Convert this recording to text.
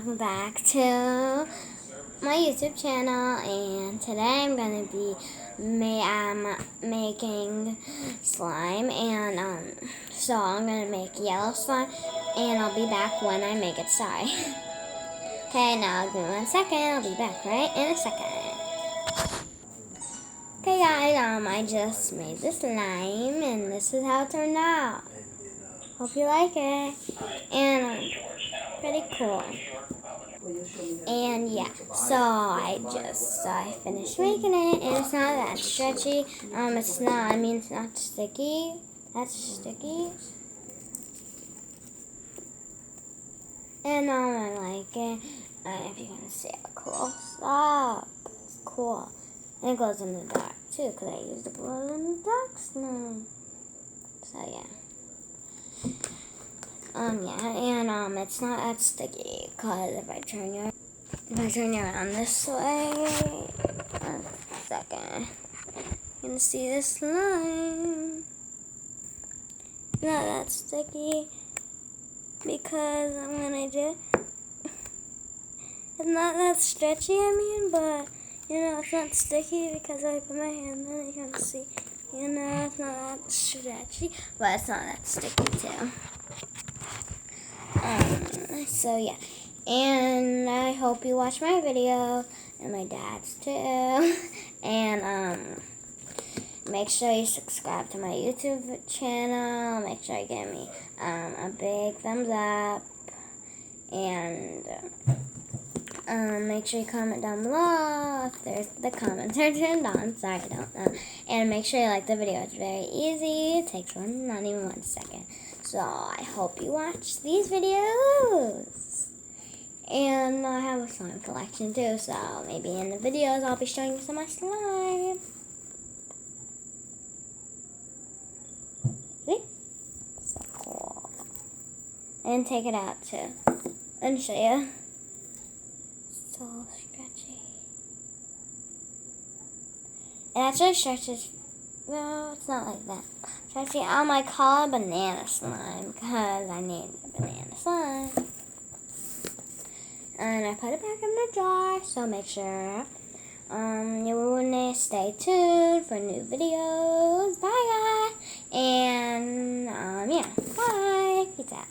welcome back to my YouTube channel, and today I'm going to be making slime, and so I'm going to make yellow slime, and I'll be back when I make it, sorry. Okay, now give me 1 second, I'll be back right in a second. Okay guys, I just made the slime, and this is how it turned out. Hope you like it, and pretty cool. And yeah, so I finished making it, and it's not that stretchy. It's not sticky. That's sticky. And I like it. If you can see it close up, it's cool. And it glows in the dark too, because I used the glow in the dark slime. So yeah. And it's not that sticky, because if I turn you around this way, 1 second, you can see the slime. It's not that sticky, because it's not that stretchy, but, it's not sticky, because I put my hand in it, you can see, it's not that stretchy, but it's not that sticky, too. So yeah, and I hope you watch my video, and my dad's too, and make sure you subscribe to my YouTube channel, make sure you give me a big thumbs up, and make sure you comment down below if there's the comments are turned on, sorry, I don't know, and make sure you like the video, it's very easy, it takes not even 1 second. So I hope you watch these videos. And I have a slime collection too, so maybe in the videos I'll be showing you some of my slime. See? So cool. And take it out too. And show you. So stretchy. It actually stretches. No, it's not like that. Stretchy. I might call it banana slime because I named it banana slime. And I put it back in the jar, so make sure you will stay tuned for new videos. Bye guys. And yeah, bye. Peace out.